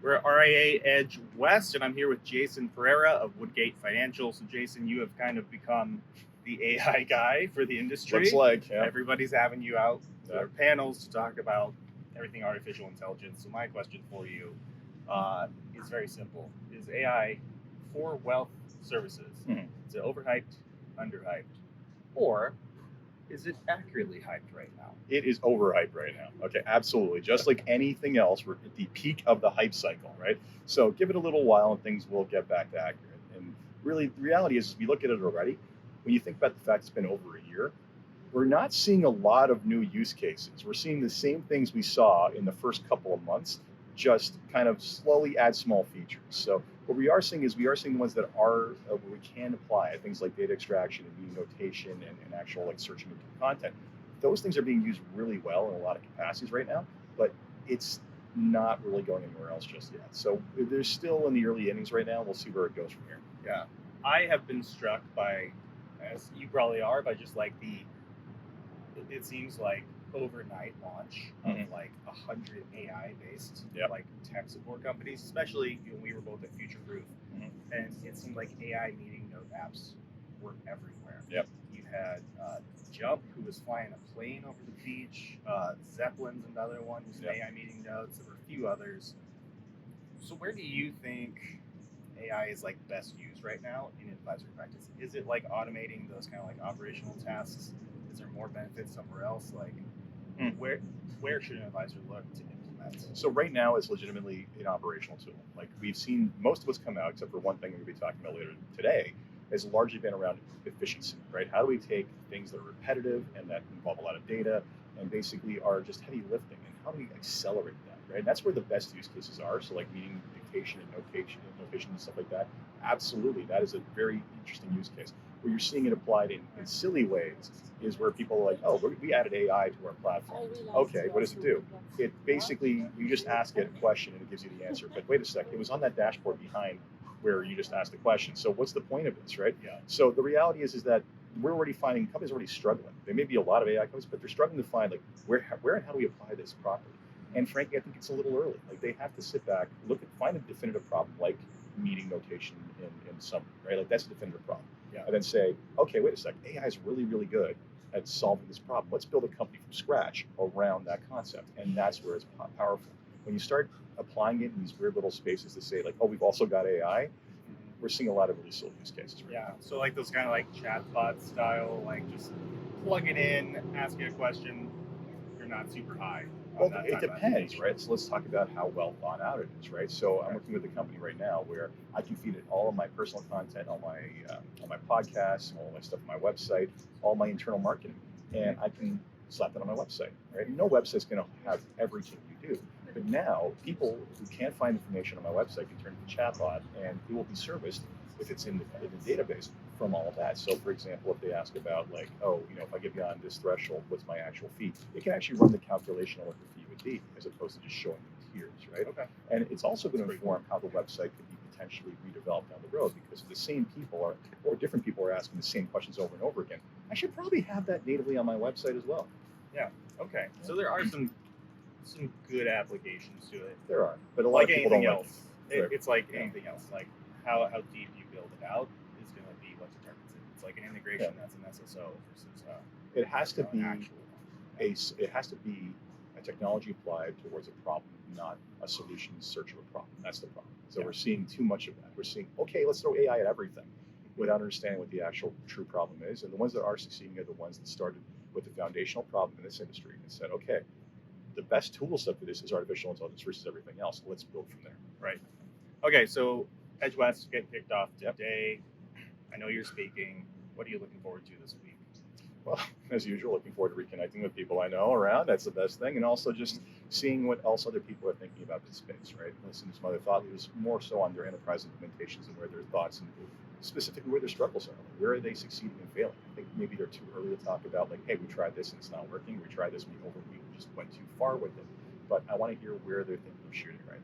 We're at RIA Edge West, and I'm here with Jason Pereira of Woodgate Financial. So, Jason, you have kind of become the AI guy for the industry. Looks like, yeah. Everybody's having you out to their panels to talk about everything artificial intelligence. So, my question for you is very simple: is AI for wealth services? Is it overhyped, underhyped, or is it accurately hyped right now? It is overhyped right now. Okay, absolutely. Just like anything else, we're at the peak of the hype cycle, right? So give it a little while and things will get back to accurate. And really, the reality is, we look at it already. When you think about the fact it's been over a year, we're not seeing a lot of new use cases. We're seeing the same things we saw in the first couple of months, just kind of slowly add small features. So what we are seeing is the ones that are where we can apply things like data extraction and meaning notation and actual like searching into content. Those things are being used really well in a lot of capacities right now, but it's not really going anywhere else just yet. So they're still in the early innings right now. We'll see where it goes from here. Yeah, I have been struck by, as you probably are, by just like it seems like overnight launch of like 100 AI-based like tech support companies, especially when we were both at Future Proof, and it seemed like AI meeting note apps were everywhere. Yep. You had Jump, who was flying a plane over the beach. Zeppelin's another one who's AI meeting notes. There were a few others. So where do you think AI is like best used right now in advisory practice? Is it like automating those kind of like operational tasks? Is there more benefits somewhere else? Like where should an advisor look to implement? So right now it's legitimately an operational tool. Like we've seen most of what's come out, except for one thing we're going to be talking about later today, has largely been around efficiency, right? How do we take things that are repetitive and that involve a lot of data and basically are just heavy lifting, and how do we accelerate that, right? And that's where the best use cases are. So like meaning dictation and notation and stuff like that. Absolutely, that is a very interesting use case. Where you're seeing it applied in silly ways is where people are like, oh, we added AI to our platform. Okay, what does it do? It basically, you just ask it a question and it gives you the answer. But wait a sec, it was on that dashboard behind where you just asked the question. So what's the point of this, right? Yeah. So the reality is that we're already finding companies are already struggling. There may be a lot of AI companies, but they're struggling to find like where and how do we apply this properly? And frankly, I think it's a little early. Like they have to sit back, find a definitive problem like meaning notation in summary, right? Like that's a definitive problem. Yeah. And then say, okay, wait a sec, AI is really, really good at solving this problem. Let's build a company from scratch around that concept. And that's where it's powerful. When you start applying it in these weird little spaces to say like, oh, we've also got AI, we're seeing a lot of really silly use cases. Right? Yeah, so like those kind of like chatbot style, like just plug it in, ask it a question, you're not super high. Well, it depends, right? So let's talk about how well thought out it is, right? So I'm working with a company right now where I can feed it all of my personal content, all my podcasts, all my stuff on my website, all my internal marketing, and I can slap that on my website, right? No website's going to have everything you do, but now people who can't find information on my website can turn to the chatbot, and it will be serviced if it's in the database from all of that. So for example, if they ask about like, oh, if I get beyond this threshold, what's my actual fee? It can actually run the calculation on what the fee would be as opposed to just showing the tiers, right? Okay. And it's also going to inform how the website could be potentially redeveloped down the road, because the same people or different people are asking the same questions over and over again. I should probably have that natively on my website as well. Yeah. Okay. So there are some good applications to it. There are, but a lot like of people anything don't else. It's like anything else. Like how deep you build it out is going to be what determines it. It's like an integration that's an SSO versus it has to be actual it has to be a technology applied towards a problem, not a solution in search of a problem. That's the problem. So we're seeing too much of that. We're seeing, okay, let's throw AI at everything without understanding what the actual true problem is. And the ones that are succeeding are the ones that started with the foundational problem in this industry and said, okay, the best tool set for this is artificial intelligence versus everything else. Let's build from there. Right. Okay, so Edge West getting kicked off today. I know you're speaking. What are you looking forward to this week? Well, as usual, looking forward to reconnecting with people I know around. That's the best thing. And also just seeing what else other people are thinking about this space, right? Listening to some other thought leaders more so on their enterprise implementations and where their thoughts and specifically where their struggles are. Like, where are they succeeding and failing? I think maybe they're too early to talk about like, hey, we tried this and it's not working. We tried this and we just went too far with it. But I want to hear where they're thinking of shooting right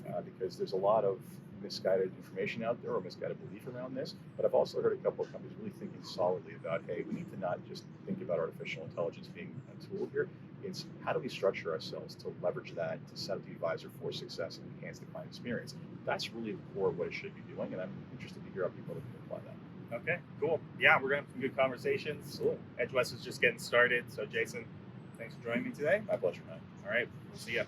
now, because there's a lot of misguided information out there or misguided belief around this. But I've also heard a couple of companies really thinking solidly about, hey, we need to not just think about artificial intelligence being a tool here. It's how do we structure ourselves to leverage that to set up the advisor for success and enhance the client experience. That's really the core of what it should be doing, and I'm interested to hear how people can apply that. Okay, cool. Yeah, we're going to have some good conversations. Absolutely. Edge West is just getting started. So, Jason, thanks for joining me today. My pleasure, man. All right, we'll see you.